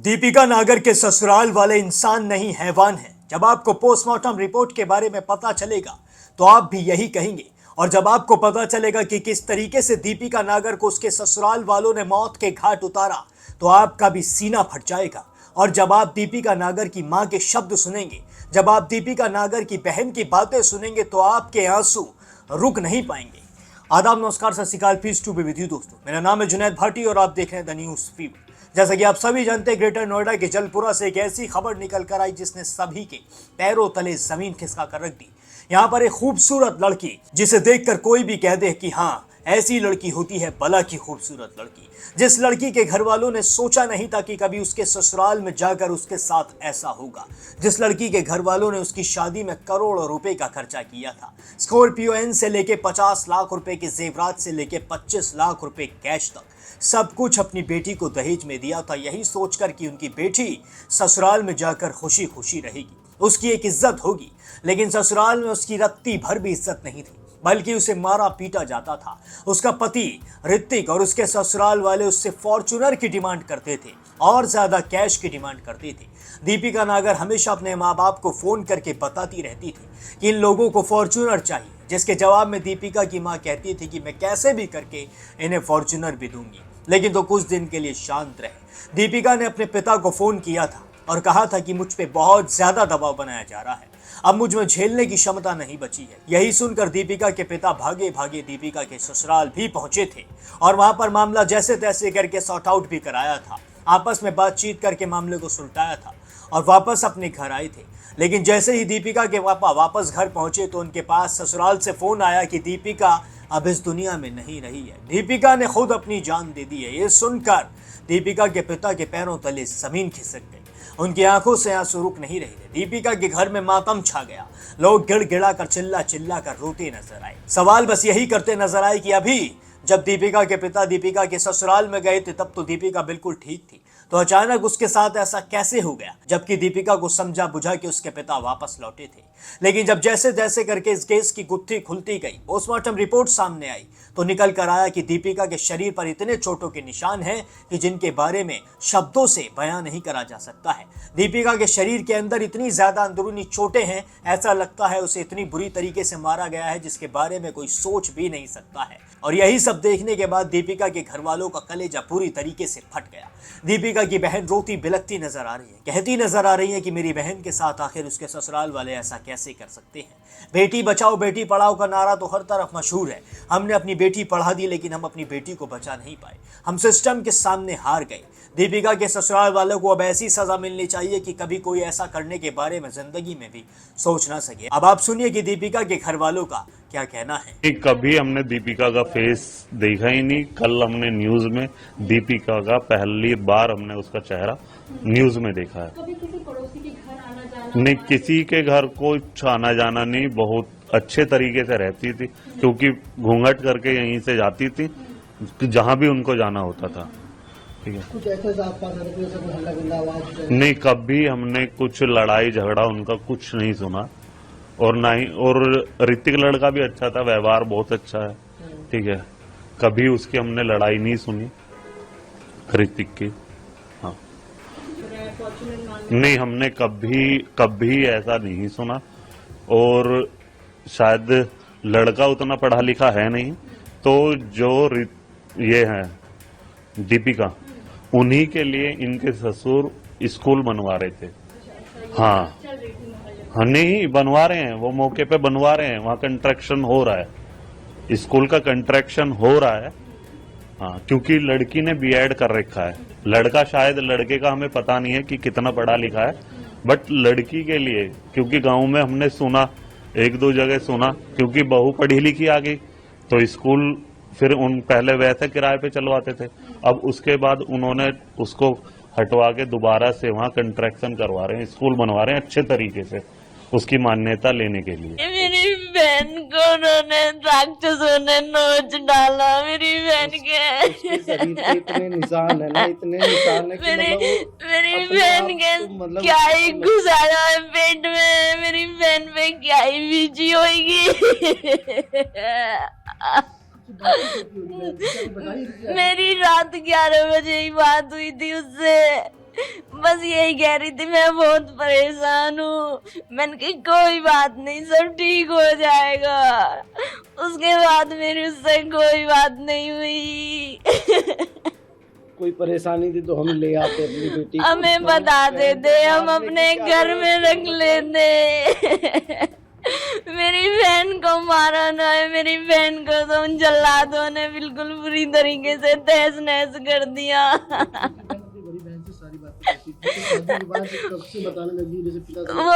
दीपिका नागर के ससुराल वाले इंसान नहीं हैवान हैं। जब आपको पोस्टमार्टम रिपोर्ट के बारे में पता चलेगा तो आप भी यही कहेंगे। और जब आपको पता चलेगा कि किस तरीके से दीपिका नागर को उसके ससुराल वालों ने मौत के घाट उतारा तो आपका भी सीना फट जाएगा। और जब आप दीपिका नागर की मां के शब्द सुनेंगे, जब आप दीपिका नागर की बहन की बातें सुनेंगे तो आपके आंसू रुक नहीं पाएंगे। आदाब, नमस्कार, Sat Sri Akal, peace to be with you दोस्तों। मेरा नाम है जुनैद भाटी और आप देख रहे हैं द न्यूज फीवर। जैसा कि आप सभी जानते हैं, ग्रेटर नोएडा के जलपुरा से एक ऐसी खबर निकल कर आई जिसने सभी के पैरों तले जमीन खिसका कर रख दी। यहाँ पर एक खूबसूरत लड़की जिसे देखकर कोई भी कह दे कि हाँ, ऐसी लड़की होती है भला की खूबसूरत लड़की। जिस लड़की के घर वालों ने सोचा नहीं था कि कभी उसके ससुराल में जाकर उसके साथ ऐसा होगा। जिस लड़की के घर वालों ने उसकी शादी में करोड़ों रुपए का खर्चा किया था। स्कॉर्पियो एन से लेके 50 लाख रुपए के जेवरात से लेके 25 लाख रुपए कैश तक सब कुछ अपनी बेटी को दहेज में दिया था, यही सोचकर कि उनकी बेटी ससुराल में जाकर खुशी खुशी रहेगी, उसकी एक इज्जत होगी। लेकिन ससुराल में उसकी रत्ती भर भी इज्जत नहीं थी, बल्कि उसे मारा पीटा जाता था। उसका पति ऋतिक और उसके ससुराल वाले उससे फॉर्च्यूनर की डिमांड करते थे और ज्यादा कैश की डिमांड करते थे। दीपिका नागर हमेशा अपने माँ बाप को फोन करके बताती रहती थी कि इन लोगों को फॉर्च्यूनर चाहिए, जिसके जवाब में दीपिका की माँ कहती थी कि मैं कैसे भी करके इन्हें फॉर्च्यूनर भी दूंगी। लेकिन तो कुछ दिन के लिए शांत रहे। दीपिका ने अपने पिता को फोन किया था और कहा था कि मुझ पे बहुत ज्यादा दबाव बनाया जा रहा है, अब मुझ में झेलने की क्षमता नहीं बची है। यही सुनकर दीपिका के पिता भागे भागे दीपिका के ससुराल भी पहुंचे थे और वहां पर मामला जैसे तैसे करके सॉर्ट आउट भी कराया था। आपस में बातचीत करके मामले को सुलटाया था और वापस अपने घर आए थे। लेकिन जैसे ही दीपिका के पापा वापस घर पहुंचे तो उनके पास ससुराल से फोन आया कि दीपिका अब इस दुनिया में नहीं रही है, दीपिका ने खुद अपनी जान दे दी है। ये सुनकर दीपिका के पिता के पैरों तले जमीन खिसक गई, उनकी आंखों से आंसू रुक नहीं रहे थे। दीपिका के घर में मातम छा गया, लोग गिड़गिड़ा कर चिल्ला चिल्ला कर रोते नजर आए। सवाल बस यही करते नजर आए कि अभी जब दीपिका के पिता दीपिका के ससुराल में गए थे तब तो दीपिका बिल्कुल ठीक थी, तो अचानक उसके साथ ऐसा कैसे हो गया, जबकि दीपिका को समझा बुझा के उसके पिता वापस लौटे थे। लेकिन जब जैसे तैसे करके इस केस की गुत्थी खुलती गई, पोस्टमार्टम रिपोर्ट सामने आई तो निकल कर आया कि दीपिका के शरीर पर इतने चोटों के निशान हैं कि जिनके बारे में शब्दों से बयां नहीं करा जा सकता है। दीपिका के शरीर के अंदर इतनी ज्यादा अंदरूनी चोटें हैं, ऐसा लगता है उसे इतनी बुरी तरीके से मारा गया है जिसके बारे में कोई सोच भी नहीं सकता है। और यही सब देखने के बाद दीपिका के घर वालों का कलेजा पूरी तरीके से फट गया। दीपिका की बहन रोती बिलखती नजर आ रही है, कहती नजर आ रही है कि मेरी बहन के साथ आखिर उसके ससुराल वाले ऐसा कैसे कर सकते हैं। बेटी बचाओ बेटी पढ़ाओ का नारा तो हर तरफ मशहूर है। हमने अपनी बेटी पढ़ा दी लेकिन हम अपनी बेटी को बचा नहीं पाए, हम सिस्टम के सामने हार गए। दीपिका के ससुराल वालों को अब ऐसी सजा मिलनी चाहिए कि कभी कोई ऐसा करने के बारे में जिंदगी में भी सोच ना सके। अब आप सुनिए कि दीपिका के घर वालों का क्या कहना है। कभी हमने दीपिका का फेस देखा ही नहीं। कल हमने न्यूज में दीपिका का पहली बार हमने उसका चेहरा न्यूज में देखा है। कभी किसी पड़ोसी के घर आना जाना नहीं, किसी के घर को आना जाना नहीं, बहुत अच्छे तरीके से रहती थी क्योंकि घूंघट करके यहीं से जाती थी जहां भी उनको जाना होता था। ठीक है, कुछ ऐसे हल्ला गुल्ला आवाज नहीं, कभी हमने कुछ लड़ाई झगड़ा उनका कुछ नहीं सुना और ना ही। और ऋतिक लड़का भी अच्छा था, व्यवहार बहुत अच्छा है। ठीक है, कभी उसकी हमने लड़ाई नहीं सुनी ऋतिक की। हाँ, नहीं, हमने कभी ऐसा नहीं सुना। और शायद लड़का उतना पढ़ा लिखा है नहीं, तो जो ये है दीपिका, उन्हीं के लिए इनके ससुर स्कूल बनवा रहे थे। हाँ, हाँ, नहीं बनवा रहे हैं, वो मौके पे बनवा रहे हैं, वहाँ कंस्ट्रक्शन हो रहा है, स्कूल का कंस्ट्रक्शन हो रहा है। हाँ, क्योंकि लड़की ने बीएड कर रखा है, लड़का शायद, लड़के का हमें पता नहीं है कि कितना पढ़ा लिखा है, बट लड़की के लिए, क्योंकि गांव में हमने सुना, एक दो जगह सुना, क्योंकि बहू पढ़ी लिखी आ गई तो स्कूल फिर उन पहले वैसे किराए पे चलवाते थे, अब उसके बाद उन्होंने उसको हटवा के दोबारा से वहाँ कंस्ट्रक्शन करवा रहे हैं, स्कूल बनवा रहे हैं अच्छे तरीके से उसकी मान्यता लेने के लिए। मेरी बहन को उन्होंने राक्षसों ने नोच डाला, मेरी बहन के शरीर पे इतने निशान है ना, इतने निशान है कि मेरी बहन के क्या ही घुसाया है पेट में, मेरी बहन पे क्या ही बीजी होगी। मेरी रात 11 बजे ही बात हुई थी उससे, बस यही कह रही थी मैं बहुत परेशान हूँ। मैंने कही कोई बात नहीं, सब ठीक हो जाएगा। उसके बाद मेरी उससे कोई बात नहीं हुई। कोई परेशानी थी तो हम ले आते अपनी बेटी को। हमें बता देते, हम अपने घर में रख लेते। मेरी बहन को मारा ना है, मेरी बहन को तो उन जल्लादों ने बिल्कुल बुरी तरीके से तहस नहस कर दिया। बड़ी बहन से सारी बातें करती थी, तो शादी के बाद कब से बताने लगी जैसे पिता वो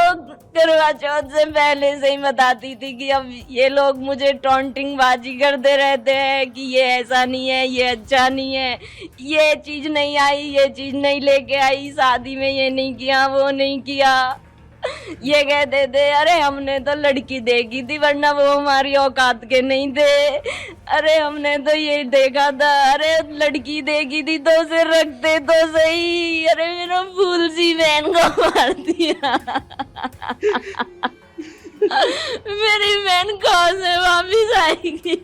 करवा चौथ से पहले से ही बताती थी कि अब ये लोग मुझे टॉन्टिंग बाजी करते रहते हैं कि ये ऐसा नहीं है, ये अच्छा नहीं है, ये चीज नहीं आई, ये चीज नहीं लेके आई, शादी में ये नहीं किया, वो नहीं किया। ये कहते थे अरे हमने तो लड़की देखी थी वरना वो हमारी औकात के नहीं थे। अरे हमने तो ये देखा था, अरे लड़की देखी थी तो उसे रखते तो सही। अरे मेरा फूल सी बहन को मार दिया। मेरी बहन कहाँ से वापिस आएगी?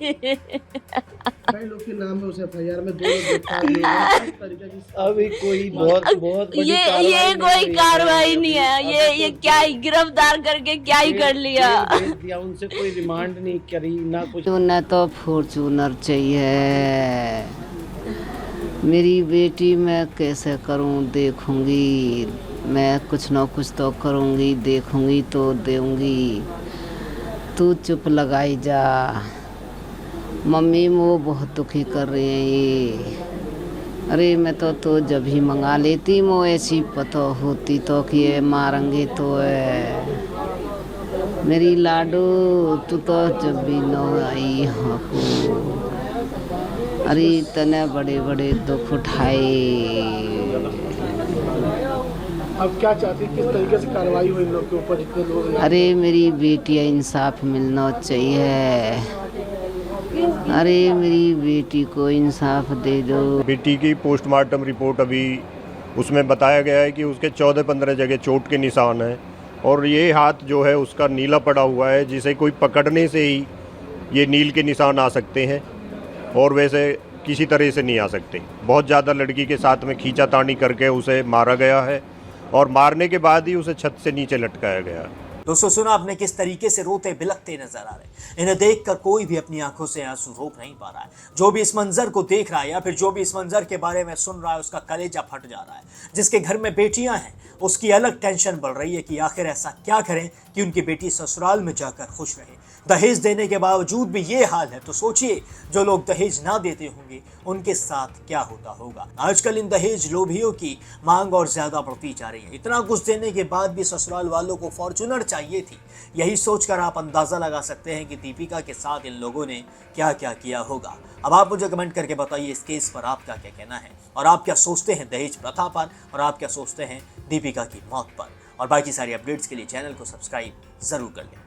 कई लोग के नाम में उसे एफआईआर में 2 लोग गिरफ्तार किए गए। इस तरीके की अभी कोई बहुत बड़ी ये कोई कार्रवाई नहीं है। ये क्या ही गिरफ्तार करके क्या ही कर लिया? भेज दिया, उनसे कोई रिमांड नहीं करी ना कुछ। उन्हें तो फॉर्चूनर चाहिए। मेरी बेटी मैं कैसे करूं, देखूंगी, मैं कुछ ना कुछ तो करूंगी, देखूंगी तो देऊंगी। तू चुप लगाई जा। मम्मी वो बहुत दुखी कर रही है ये। अरे मैं तो जब ही मंगा लेती, वो ऐसी पता होती तो कि ये मारेंगे तो है। मेरी लाडू तू तो जब भी न आई हाँ को। अरे इतने बड़े बड़े दुख उठाए। अब क्या चाहती, किस तरीके से कार्रवाई हुई इन लोग के ऊपर, जितने लोग? अरे मेरी बेटी इंसाफ मिलना चाहिए। अरे मेरी बेटी को इंसाफ दे दो। बेटी की पोस्टमार्टम रिपोर्ट अभी उसमें बताया गया है कि उसके 14-15 जगह चोट के निशान हैं और ये हाथ जो है उसका नीला पड़ा हुआ है, जिसे कोई पकड़ने से ही ये नील के निशान आ सकते हैं और वैसे किसी तरह से नहीं आ सकते। बहुत ज़्यादा लड़की के साथ में खींचातानी करके उसे मारा गया है और मारने के बाद ही उसे छत से नीचे लटकाया गया। दोस्तों सुना आपने किस तरीके से रोते बिलखते नजर आ रहे। इन्हें देखकर कोई भी अपनी आंखों से आंसू रोक नहीं पा रहा है। जो भी इस मंजर को देख रहा है या फिर जो भी इस मंजर के बारे में सुन रहा है उसका कलेजा फट जा रहा है। जिसके घर में बेटियां हैं उसकी अलग टेंशन बढ़ रही है कि आखिर ऐसा क्या करें कि उनकी बेटी ससुराल में जाकर खुश रहे। दहेज देने के बावजूद भी ये हाल है तो सोचिए जो लोग दहेज ना देते होंगे उनके साथ क्या होता होगा। आजकल इन दहेज लोभियों की मांग और ज्यादा बढ़ती जा रही है। इतना कुछ देने के बाद भी ससुराल वालों को फॉर्च्यूनर चाहिए थी। यही सोचकर आप अंदाजा लगा सकते हैं कि दीपिका के साथ इन लोगों ने क्या क्या किया होगा। अब आप मुझे कमेंट करके बताइए इस केस पर आपका क्या कहना है और आप क्या सोचते हैं दहेज प्रथा पर और आप क्या सोचते हैं दीपिका की मौत पर। और बाकी सारी अपडेट्स के लिए चैनल को सब्सक्राइब जरूर कर लें।